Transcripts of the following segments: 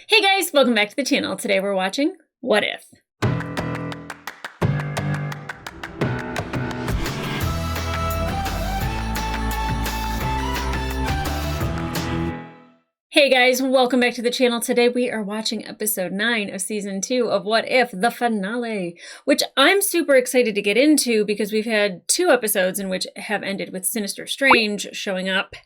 Hey guys, welcome back to the channel. Today we're watching What If? Hey guys, welcome back to the channel. Today we are watching episode 9 of season 2 of What If, the finale, which I'm super excited to get into because we've had 2 episodes in which have ended with Sinister Strange showing up,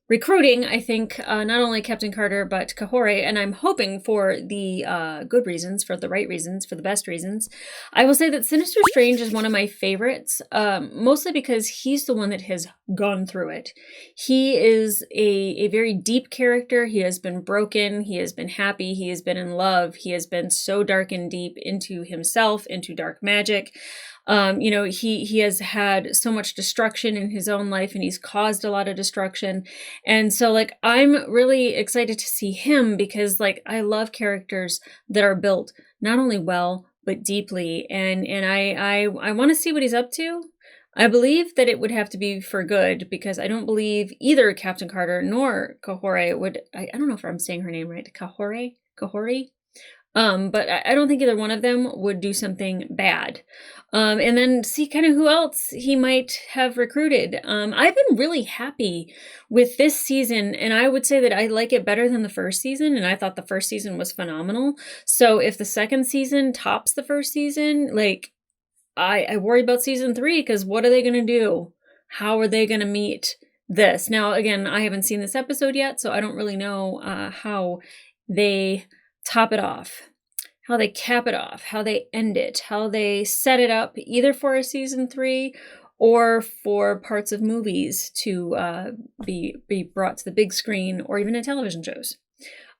recruiting, I think, not only Captain Carter, but Kahore, and I'm hoping for the good reasons, for the right reasons, for the best reasons. I will say that Sinister Strange is one of my favorites, mostly because he's the one that has gone through it. He is a very deep character. He has been broken. He has been happy. He has been in love. He has been so dark and deep into himself, into dark magic. He has had so much destruction in his own life, and he's caused a lot of destruction. And so, I'm really excited to see him because, I love characters that are built not only well, but deeply. And I want to see what he's up to. I believe that it would have to be for good because I don't believe either Captain Carter nor Kahore would, I don't know if I'm saying her name right, Kahore? But I don't think either one of them would do something bad. And then see kind of who else he might have recruited. I've been really happy with this season, and I would say that I like it better than the first season, and I thought the first season was phenomenal. So if the second season tops the first season, I worry about season 3, because what are they going to do? How are they going to meet this? Now, again, I haven't seen this episode yet, so I don't really know how they top it off, how they cap it off, how they end it, how they set it up either for a season 3 or for parts of movies to be brought to the big screen or even in television shows.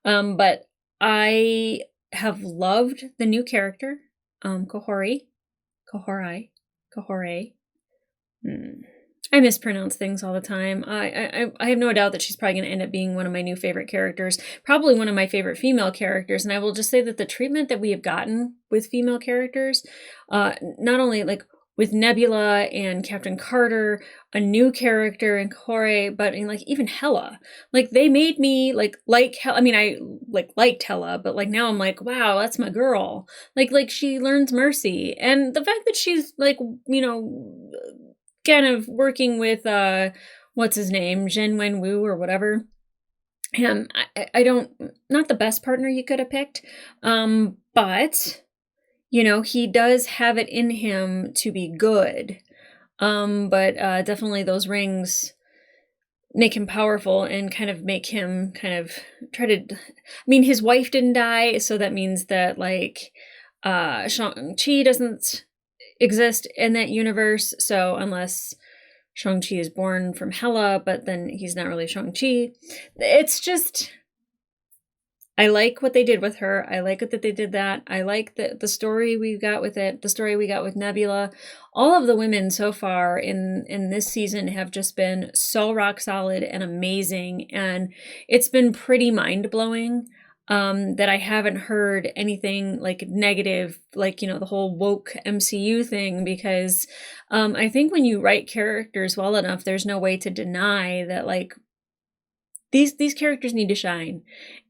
But I have loved the new character, Kahore. I mispronounce things all the time. I have no doubt that she's probably going to end up being one of my new favorite characters, probably one of my favorite female characters. And I will just say that the treatment that we have gotten with female characters, not only with Nebula and Captain Carter, a new character in Kahore, but in even Hela, they made me like Hela. I mean, I liked Hela, but now I'm wow, that's my girl. She learns mercy, and the fact that she's kind of working with what's his name, Zhen Wenwu or whatever. I don't, not the best partner you could have picked, but he does have it in him to be good. But definitely those rings make him powerful and kind of make him kind of try to, his wife didn't die, so that means that Shang-Chi doesn't exist in that universe. So unless Shang-Chi is born from Hela, but then he's not really Shang-Chi. It's just, I like what they did with her. I like it that they did that. I like the story we got with it, the story we got with Nebula. All of the women so far in this season have just been so rock solid and amazing. And it's been pretty mind-blowing. That I haven't heard anything negative, the whole woke MCU thing, because I think when you write characters well enough, there's no way to deny that these characters need to shine.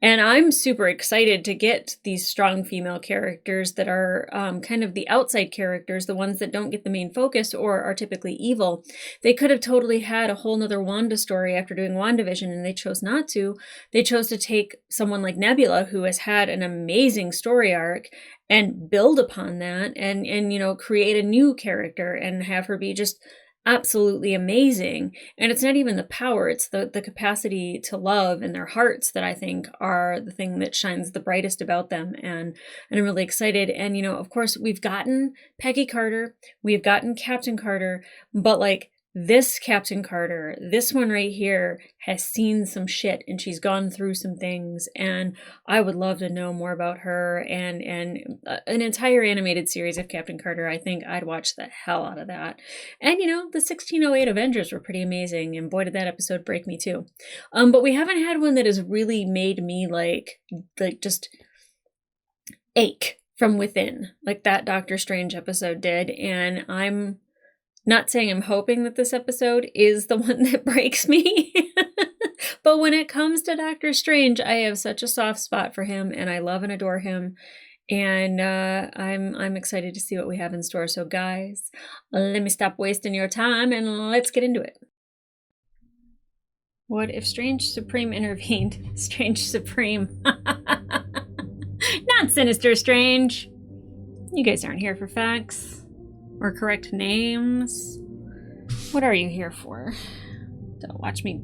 And I'm super excited to get these strong female characters that are kind of the outside characters, the ones that don't get the main focus or are typically evil. They could have totally had a whole nother Wanda story after doing WandaVision, and they chose not to. They chose to take someone like Nebula, who has had an amazing story arc, and build upon that and create a new character and have her be just absolutely amazing. And it's not even the power, it's the capacity to love in their hearts that I think are the thing that shines the brightest about them. And I'm really excited. And of course, we've gotten Peggy Carter, we've gotten Captain Carter, but this Captain Carter, this one right here, has seen some shit and she's gone through some things, and I would love to know more about her and an entire animated series of Captain Carter. I think I'd watch the hell out of that. And the 1608 Avengers were pretty amazing, and boy did that episode break me too. But we haven't had one that has really made me just ache from within like that Doctor Strange episode did, and I'm not saying I'm hoping that this episode is the one that breaks me, But when it comes to Doctor Strange, I have such a soft spot for him, and I love and adore him. And I'm excited to see what we have in store. So guys, let me stop wasting your time and let's get into it. What if Strange Supreme intervened? Strange Supreme. Not Sinister Strange. You guys aren't here for facts or correct names. What are you here for? Don't watch me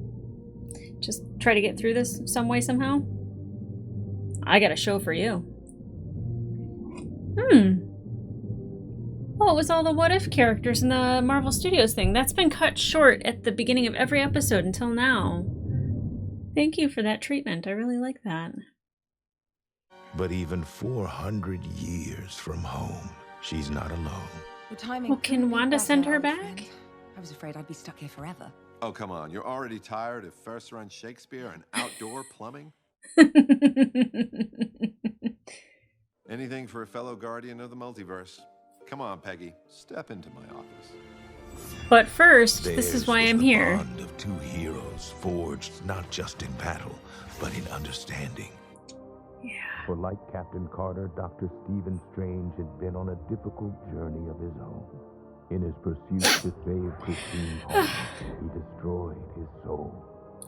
just try to get through this some way, somehow. I got a show for you. Oh, it was all the what if characters in the Marvel Studios thing. That's been cut short at the beginning of every episode until now. Thank you for that treatment. I really like that. But even 400 years from home, she's not alone. Well, can Wanda send her back? I was afraid I'd be stuck here forever. Oh, come on. You're already tired of first-run Shakespeare and outdoor plumbing? Anything for a fellow guardian of the multiverse. Come on, Peggy. Step into my office. But first, this is why I'm here. Bond of two heroes forged not just in battle, but in understanding. Yeah. For like Captain Carter, Dr. Stephen Strange had been on a difficult journey of his own. In his pursuit to save Christine Hall, he destroyed his soul,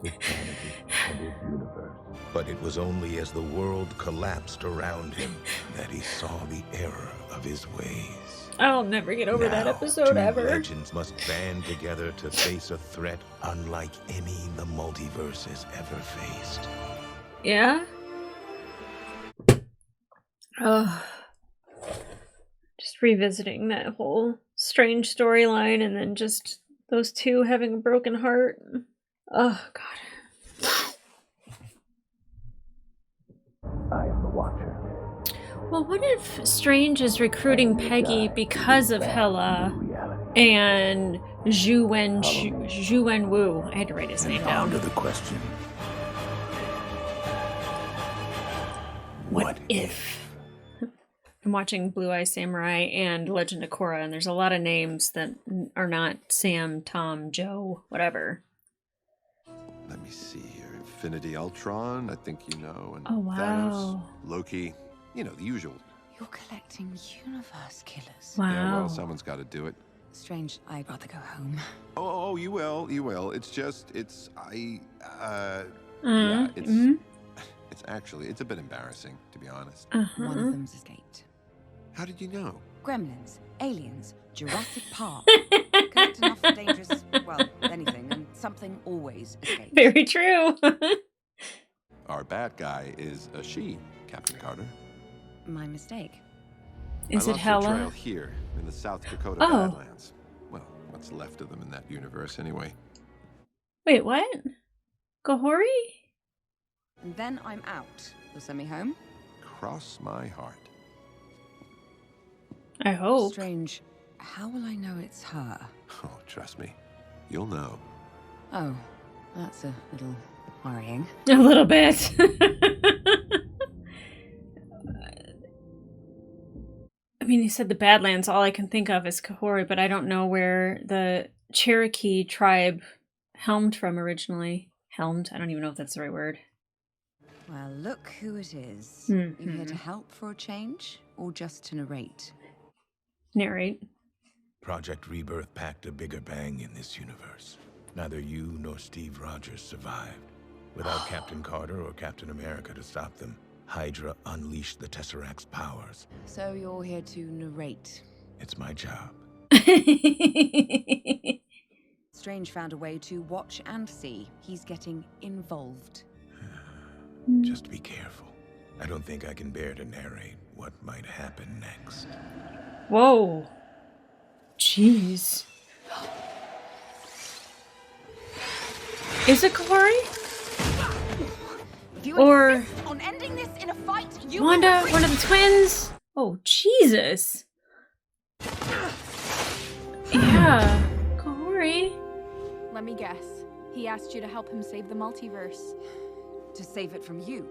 his sanity, and his universe. But it was only as the world collapsed around him that he saw the error of his ways. I'll never get over that episode ever. Legends must band together to face a threat unlike any the multiverse has ever faced. Yeah? Just revisiting that whole Strange storyline and then just those two having a broken heart. Oh, God. I am the Watcher. Well, what if Strange is recruiting Peggy because of Hela and Zhu Wenwu? I had to write his name down. To the question. What if? I'm watching Blue Eye Samurai and Legend of Korra, and there's a lot of names that are not Sam, Tom, Joe, whatever. Let me see here. Infinity Ultron, I think you know. And Oh, wow. Thanos, Loki, you know, the usual. You're collecting universe killers. Wow. Yeah, well, someone's got to do it. Strange, I'd rather go home. Oh, you will. It's just, it's actually, it's a bit embarrassing, to be honest. One of them's escaped. How did you know? Gremlins, aliens, Jurassic Park. Collect enough for dangerous, well, anything, and something always escapes. Very true. Our bad guy is a she, Captain Carter. My mistake. Is I it lost Hela? her trail here in the South Dakota Oh. Badlands. Well, what's left of them in that universe anyway. Wait, what? Gohori? And then I'm out. You'll send me home? Cross my heart. I hope. Strange, how will I know it's her? Oh, trust me. You'll know. Oh, that's a little worrying. A little bit. I mean, you said the Badlands. All I can think of is Kahori, but I don't know where the Cherokee tribe helmed from originally. Helmed? I don't even know if that's the right word. Well, look who it is. Mhm. You here to help for a change, or just to narrate? Narrate. Project Rebirth packed a bigger bang in this universe. Neither you nor Steve Rogers survived. Without Captain Carter or Captain America to stop them, Hydra unleashed the Tesseract's powers. So you're here to narrate. It's my job. Strange found a way to watch and see. He's getting involved. Just be careful. I don't think I can bear to narrate what might happen next. Whoa. Jeez. Is it Kahori? If you Or insist on ending this in a fight, you Wanda, will one of the twins? Oh, Jesus. Yeah. Kahori. Let me guess. He asked you to help him save the multiverse. to save it from you.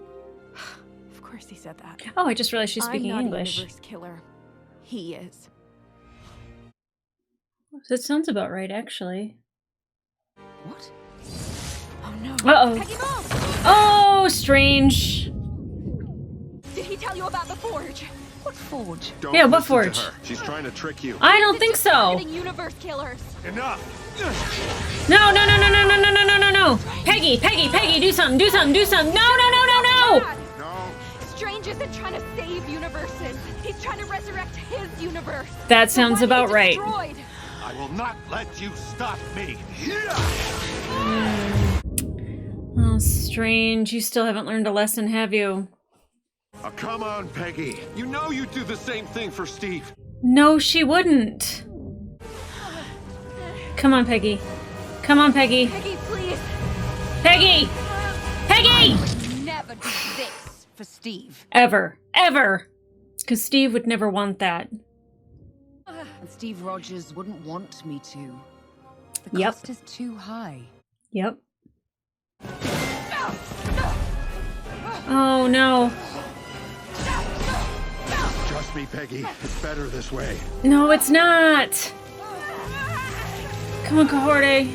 Of course he said that. Oh, I just realized she's speaking I'm not English. a universe killer. He is. That sounds about right, actually. What? Oh no. Uh-oh. Peggy, Mom! Oh, Strange. Did he tell you about the forge? What forge? Don't Yeah, what listen forge? to her. She's trying to trick you. I don't It's think just so. targeting universe killers. Enough! No, no, no, no, no, no, no, no, no, no, no. Peggy, Peggy, Peggy, do something, do something, do something. No, no, no, no, no. Bad. No. Strange isn't trying to save universes. He's trying to resurrect his universe. That sounds The one he about right. destroyed. I will not let you stop me. Oh, Strange. You still haven't learned a lesson, have you? Oh, come on, Peggy. You know you'd do the same thing for Steve. No, she wouldn't. Come on, Peggy. Come on, Peggy. Peggy, please. Peggy! Peggy! Never do this for Steve. Ever. Ever. Because Steve would never want that. And Steve Rogers wouldn't want me to. The Yep. cost is too high. Yep. Oh, no. Trust me, Peggy. It's better this way. No, it's not. Come on, Cohorte.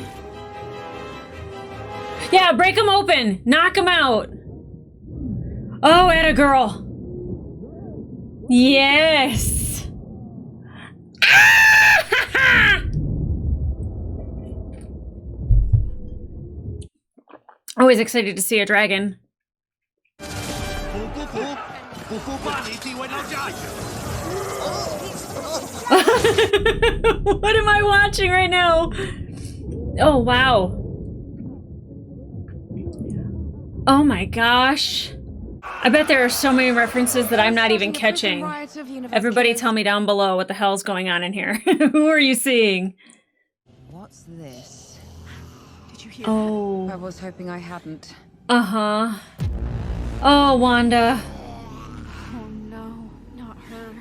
Yeah, break him open. Knock him out. Oh, atta girl. Yes. Ah! Always excited to see a dragon. What am I watching right now? Oh, wow. Oh my gosh. I bet there are so many references that I'm not even catching. Everybody tell me down below what the hell's going on in here. Who are you seeing? What's this? Did you hear Oh. I was hoping I hadn't. Uh-huh. Oh, Wanda. that? Oh no, not her.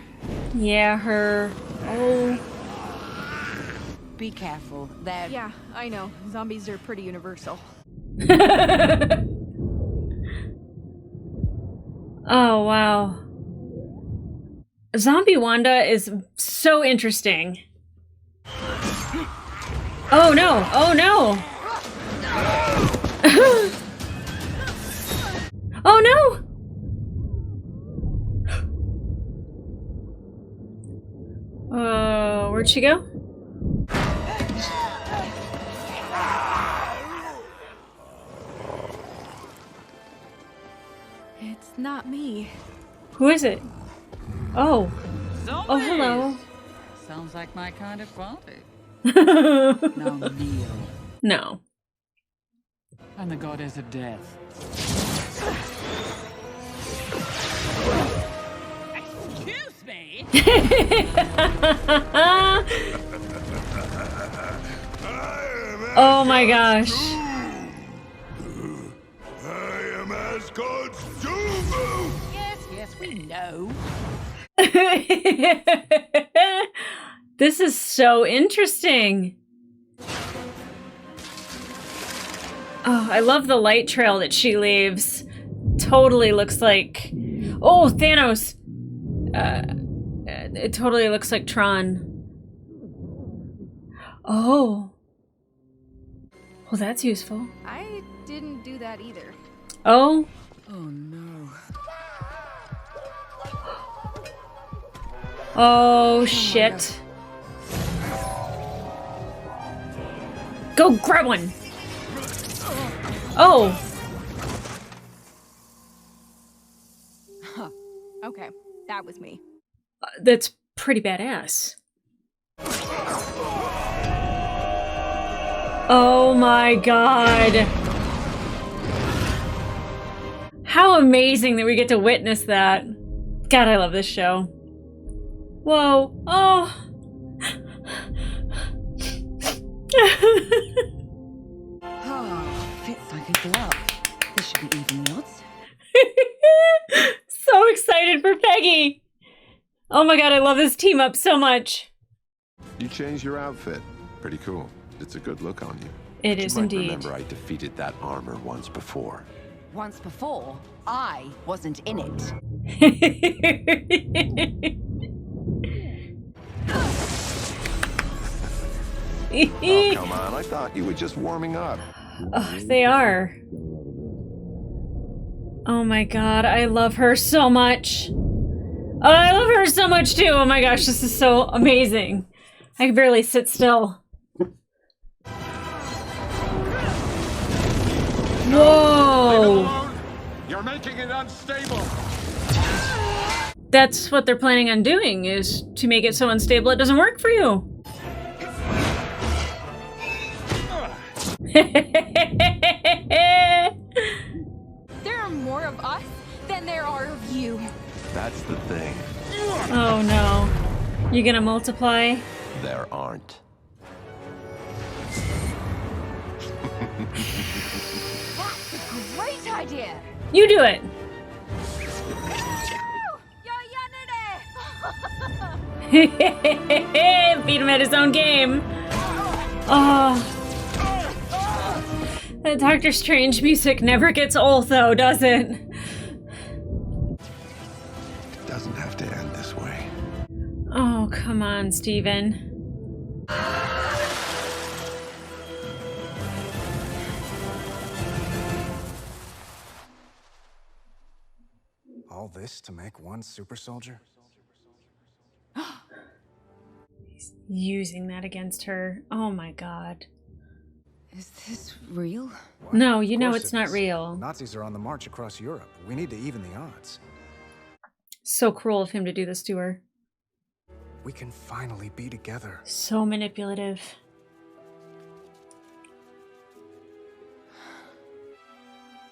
Yeah, her. Oh. Be careful. They're... Yeah, I know. Zombies are pretty universal. Oh, wow. Zombie Wanda is so interesting. Oh, no. Oh, no. Oh, no. Where'd she go? It's not me. Who is it? Oh. Oh, hello. Sounds like my kind of party. No. Now kneel. I'm the goddess of death. Excuse me? Oh my gosh. I am Asgard's Zubu! Yes, we know. This is so interesting. Oh, I love the light trail that she leaves. Totally looks like... Oh, Thanos! It totally looks like Tron. Oh. Well, that's useful. I didn't do that either. Oh? Oh no. Oh, shit. Go grab one! Oh! Huh. Okay, that was me. That's pretty badass. Oh my god. How amazing that we get to witness that. God, I love this show. Whoa. Oh. Ah, fits like a glove. This should be even the odds. So excited for Peggy. Oh my god, I love this team up so much. You changed your outfit. Pretty cool. It's a good look on you. It is You might indeed. remember I defeated that armor once before. Once before, I wasn't in it. Oh, come on. I thought you were just warming up. Oh, they are. Oh my god, I love her so much. Oh, I love her so much too. Oh my gosh, this is so amazing. I can barely sit still. Whoa! You're making it unstable. That's what they're planning on doing, is to make it so unstable it doesn't work for you. There are more of us than there are of you. That's the thing. Oh no. You gonna multiply? There aren't. That's a great idea. You do it. Beat him at his own game. Oh. That Doctor Strange music never gets old though, does it? It doesn't have to end this way. Oh, come on, Steven. All this to make one super soldier? He's using that against her. Oh my god. Is this real? What? No, you Of know course it's it not is. real. Nazis are on the march across Europe. We need to even the odds. So cruel of him to do this to her. We can finally be together. So manipulative.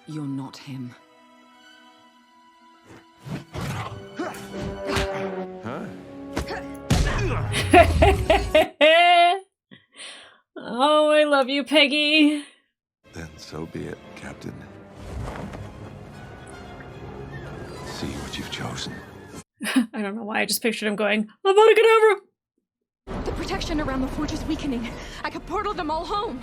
You're not him. Huh? Oh, I love you, Peggy. Then so be it, Captain. See what you've chosen. I don't know why, I just pictured him going, Avada Kedavra! The protection around the forge is weakening. I could portal them all home.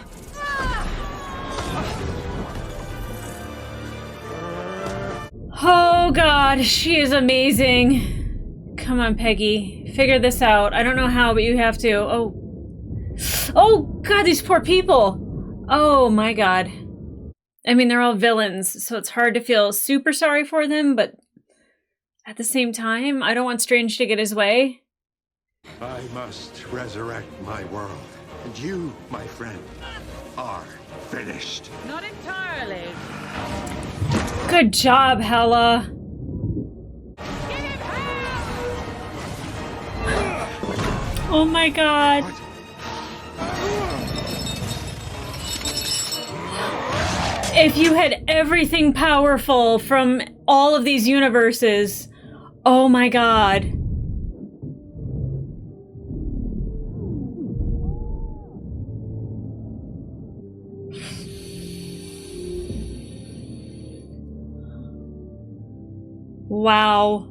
Oh god, she is amazing. Come on, Peggy. Figure this out. I don't know how, but you have to. Oh. Oh god, these poor people. Oh my god. I mean, they're all villains, so it's hard to feel super sorry for them, but at the same time, I don't want Strange to get his way. I must resurrect my world. And you, my friend, are finished. Not entirely. Good job, Hela. Oh my god. If you had everything powerful from all of these universes, oh my god. Wow.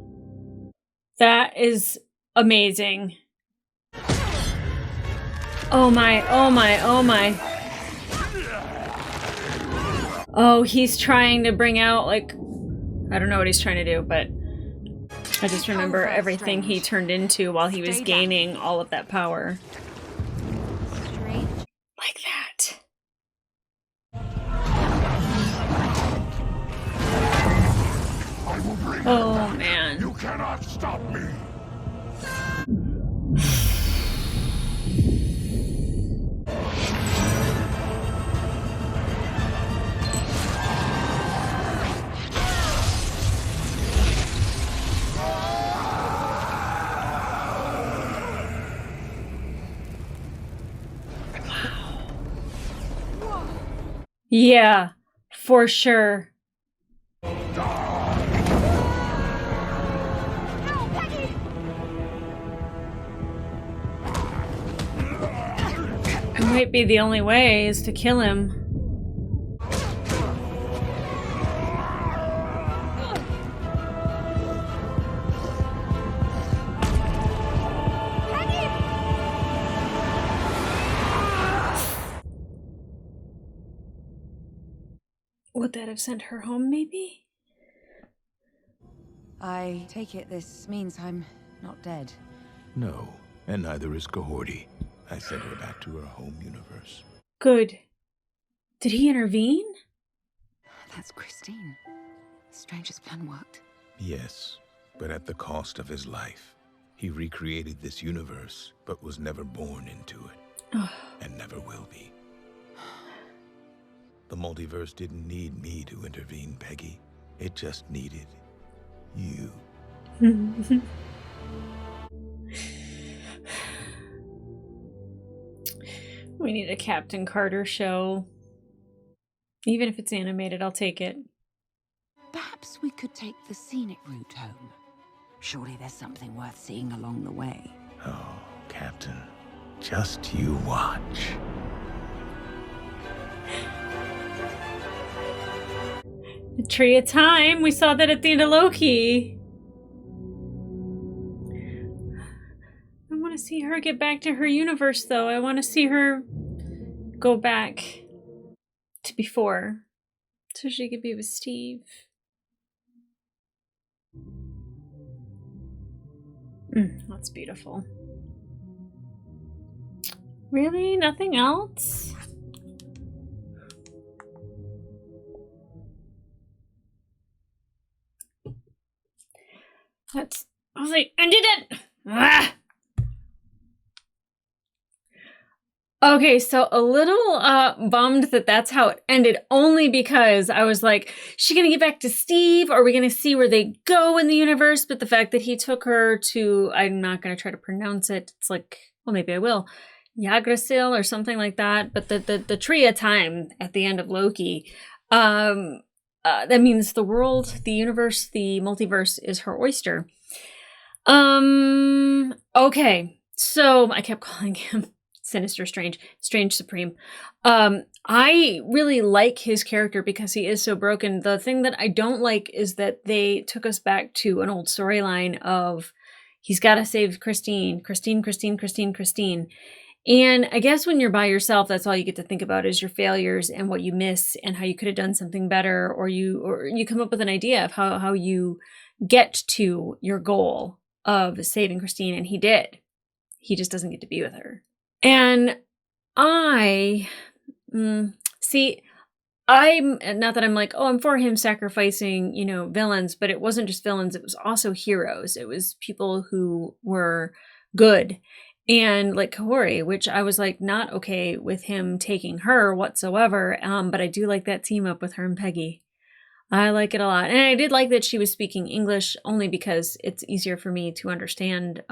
That is amazing. Oh my, oh my, oh my. Oh, he's trying to bring out, like, I don't know what he's trying to do, but I just remember everything he turned into while he was gaining all of that power. Like that. Oh, man. You cannot stop me. Yeah, for sure. It might be the only way is to kill him. Would that have sent her home, maybe? I take it this means I'm not dead. No, and neither is Cohorty. I sent her back to her home universe. Good. Did he intervene? That's Christine. Strange's plan worked. Yes, but at the cost of his life. He recreated this universe, but was never born into it. And never will be. The multiverse didn't need me to intervene, Peggy. It just needed you. We need a Captain Carter show. Even if it's animated, I'll take it. Perhaps we could take the scenic route home. Surely there's something worth seeing along the way. Oh, Captain, just you watch. The Tree of Time. We saw that at the end of Loki. I want to see her get back to her universe, though. I want to see her go back to before, so she could be with Steve. That's beautiful. Really? Nothing else? I was like, I did it! Ah! Okay, so a little bummed that that's how it ended, only because I was like, is she gonna get back to Steve? Are we gonna see where they go in the universe? But the fact that he took her to, I'm not gonna try to pronounce it. It's like, well, maybe I will. Yggdrasil or something like that. But the Tree of Time at the end of Loki, that means the world, the universe, the multiverse is her oyster. Okay, so I kept calling him Sinister Strange, Strange Supreme. I really like his character because he is so broken. The thing that I don't like is that they took us back to an old storyline of he's got to save Christine. And I guess when you're by yourself, that's all you get to think about is your failures and what you miss and how you could have done something better, or you come up with an idea of how you get to your goal of saving Christine, and he did. He just doesn't get to be with her. And I'm not that I'm like, oh, I'm for him sacrificing, villains, but it wasn't just villains. It was also heroes. It was people who were good. And like Kahori, which I was like, not okay with him taking her whatsoever. But I do like that team up with her and Peggy. I like it a lot. And I did like that she was speaking English only because it's easier for me to understand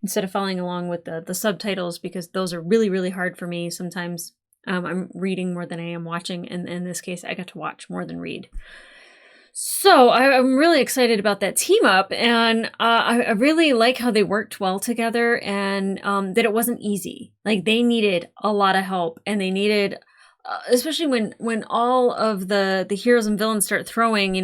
instead of following along with the subtitles, because those are really, really hard for me. Sometimes I'm reading more than I am watching. And in this case, I got to watch more than read. So I'm really excited about that team up. And I really like how they worked well together, and that it wasn't easy. Like they needed a lot of help, and they needed... especially when all of the heroes and villains start throwing,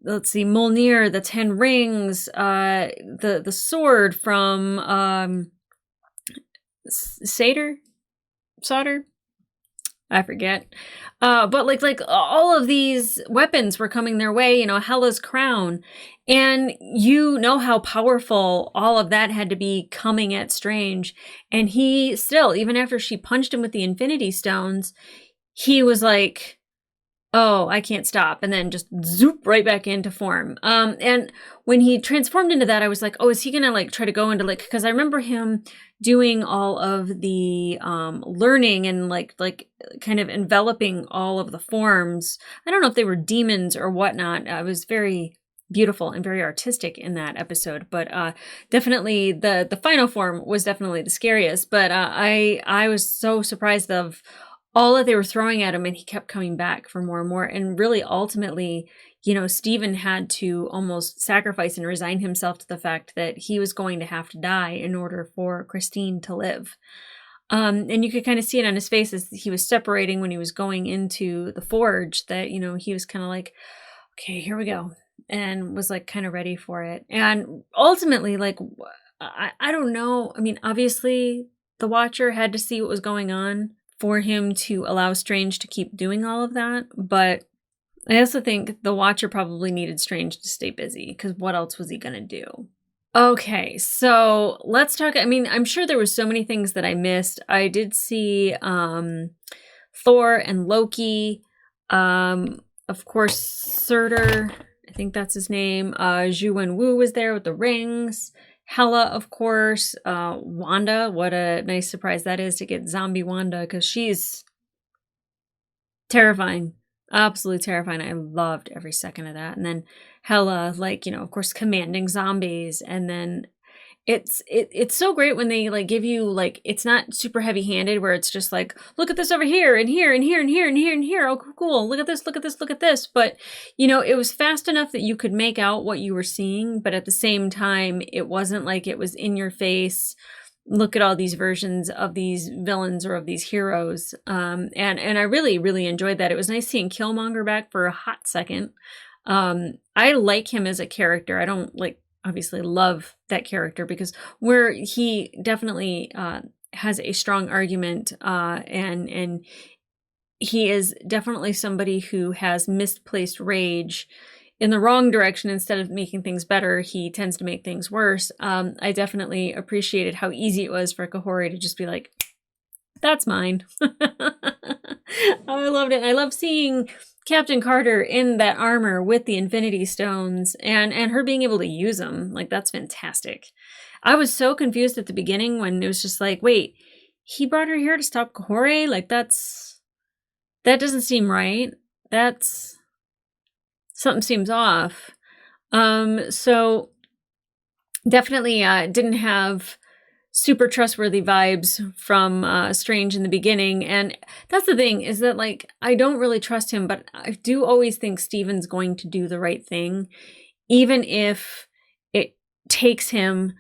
let's see, Mjolnir, the 10 rings, the sword from Solder, I forget. But like all of these weapons were coming their way, Hela's crown. And how powerful all of that had to be coming at Strange. And he still, even after she punched him with the Infinity Stones, he was like, oh, I can't stop. And then just zoop right back into form. And when he transformed into that, I was like, oh, is he going to try to go into because I remember him doing all of the learning and kind of enveloping all of the forms. I don't know if they were demons or whatnot. I was very beautiful and very artistic in that episode, but definitely the final form was definitely the scariest. But I was so surprised of all that they were throwing at him, and he kept coming back for more and more. And really, ultimately, Stephen had to almost sacrifice and resign himself to the fact that he was going to have to die in order for Christine to live. And you could kind of see it on his face as he was separating when he was going into the forge, that, he was kind of like, okay, here we go. And was kind of ready for it. And ultimately, I don't know. I mean, obviously the Watcher had to see what was going on for him to allow Strange to keep doing all of that. But I also think the Watcher probably needed Strange to stay busy, because what else was he going to do? Okay, so let's talk. I mean, I'm sure there were so many things that I missed. I did see Thor and Loki. Of course, Surtur, I think that's his name. Zhu Wenwu was there with the rings. Hela, of course. Wanda, what a nice surprise that is to get zombie Wanda, because she's terrifying. Absolutely terrifying. I loved every second of that. And then Hela, like, of course, commanding zombies. And then it's so great when they like give you like, it's not super heavy handed where it's just like, look at this over here and here and here and here and here and here. Oh, cool. Look at this, look at this, look at this. But it was fast enough that you could make out what you were seeing. But at the same time, it wasn't like it was in your face. Look at all these versions of these villains or of these heroes. And I really, really enjoyed that. It was nice seeing Killmonger back for a hot second. I like him as a character. I don't obviously love that character because where he definitely has a strong argument and he is definitely somebody who has misplaced rage in the wrong direction. Instead of making things better, he tends to make things worse. I definitely appreciated how easy it was for Kahori to just be like, that's mine. I loved it. I love seeing Captain Carter in that armor with the Infinity Stones and her being able to use them. Like, that's fantastic. I was so confused at the beginning when it was just like, wait, he brought her here to stop Kahori? Like, that doesn't seem right. Something seems off. So definitely didn't have super trustworthy vibes from Strange in the beginning. And that's the thing, is that I don't really trust him, but I do always think Steven's going to do the right thing, even if it takes him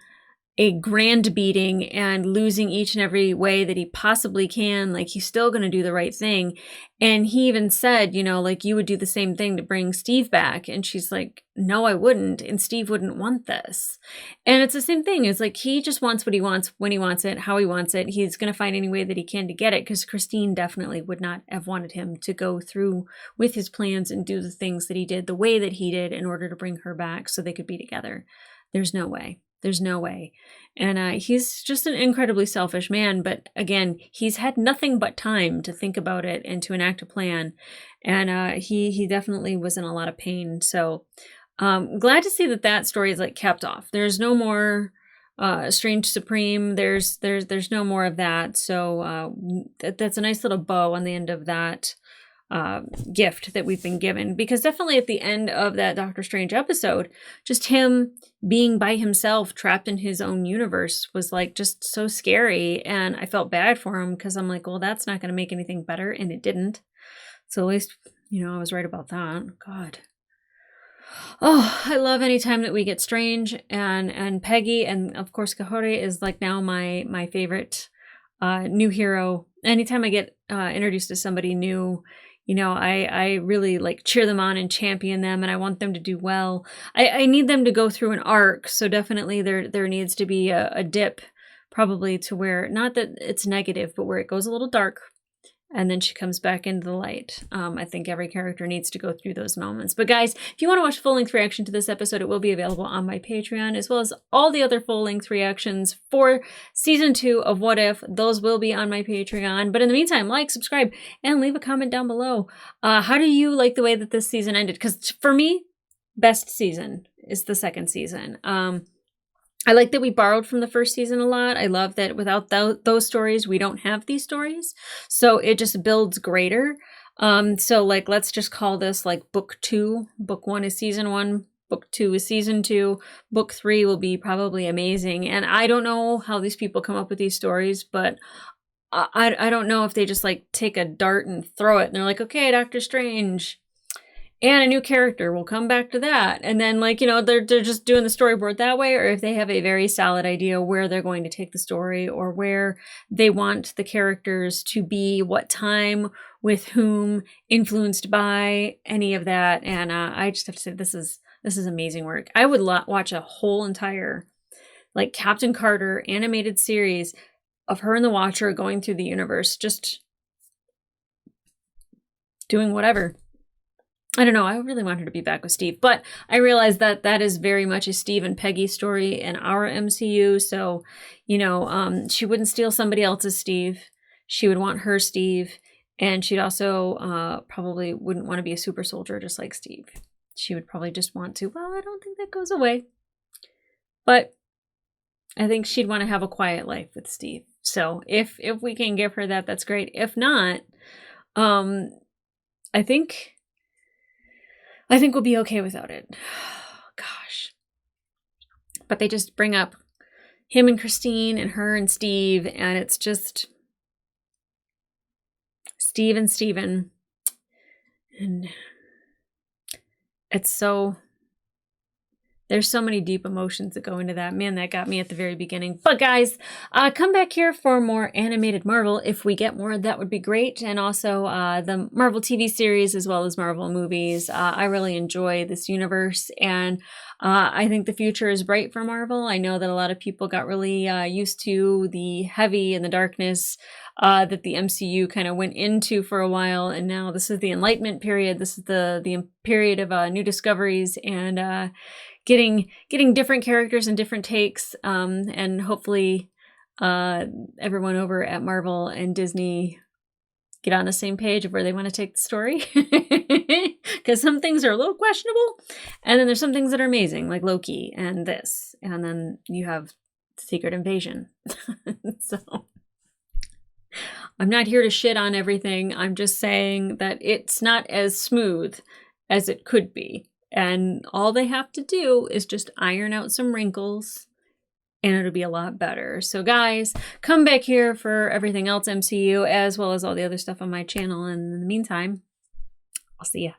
a grand beating and losing each and every way that he possibly can. He's still going to do the right thing. And he even said, you would do the same thing to bring Steve back. And she's like, no, I wouldn't. And Steve wouldn't want this. And it's the same thing. It's he just wants what he wants, when he wants it, how he wants it. He's going to find any way that he can to get it, because Christine definitely would not have wanted him to go through with his plans and do the things that he did the way that he did in order to bring her back so they could be together. There's no way. There's no way. And he's just an incredibly selfish man. But again, he's had nothing but time to think about it and to enact a plan. And he definitely was in a lot of pain. So glad to see that story is capped off. There's no more Strange Supreme. There's no more of that. So that's a nice little bow on the end of that gift that we've been given, because definitely at the end of that Doctor Strange episode, just him being by himself trapped in his own universe was just so scary. And I felt bad for him, because I'm like, well, that's not going to make anything better. And it didn't. So at least, I was right about that. God. Oh, I love any time that we get Strange and Peggy, and of course Kahori is now my favorite new hero. Anytime I get introduced to somebody new, I really cheer them on and champion them, and I want them to do well. I need them to go through an arc, so definitely there needs to be a dip, probably to where, not that it's negative, but where it goes a little dark, and then she comes back into the light. I think every character needs to go through those moments. But guys, if you want to watch full-length reaction to this episode, it will be available on my Patreon, as well as all the other full-length reactions for Season 2 of What If. Those will be on my Patreon. But in the meantime, like, subscribe, and leave a comment down below. How do you like the way that this season ended? Because for me, best season is the second season. I like that we borrowed from the first season a lot. I love that without those stories, we don't have these stories. So it just builds greater. So let's just call this book 2. Book 1 is season 1. Book 2 is season 2. Book 3 will be probably amazing. And I don't know how these people come up with these stories, but I don't know if they just take a dart and throw it. And they're like, okay, Doctor Strange and a new character, we'll come back to that. And then they're just doing the storyboard that way, or if they have a very solid idea where they're going to take the story, or where they want the characters to be, what time, with whom, influenced by, any of that. And I just have to say, this is amazing work. I would watch a whole entire Captain Carter animated series of her and the Watcher going through the universe, just doing whatever. I don't know. I really want her to be back with Steve, but I realize that is very much a Steve and Peggy story in our MCU. So, she wouldn't steal somebody else's Steve. She would want her Steve. And she'd also probably wouldn't want to be a super soldier just like Steve. She would probably just want to, well, I don't think that goes away. But I think she'd want to have a quiet life with Steve. So if we can give her that, that's great. If not, I think we'll be okay without it. Gosh. But they just bring up him and Christine and her and Steve, and it's just Steve and Steven. And it's so, there's so many deep emotions that go into that. Man, that got me at the very beginning. But guys, come back here for more animated Marvel. If we get more, that would be great. And also the Marvel TV series as well as Marvel movies. I really enjoy this universe, and I think the future is bright for Marvel. I know that a lot of people got really used to the heavy and the darkness that the MCU kind of went into for a while, and now this is the Enlightenment period. This is the period of new discoveries and getting different characters and different takes, and hopefully everyone over at Marvel and Disney get on the same page of where they want to take the story, because some things are a little questionable, and then there's some things that are amazing, like Loki and this, and then you have Secret Invasion. So I'm not here to shit on everything. I'm just saying that it's not as smooth as it could be. And all they have to do is just iron out some wrinkles and it'll be a lot better. So guys, come back here for everything else MCU as well as all the other stuff on my channel. And in the meantime, I'll see ya.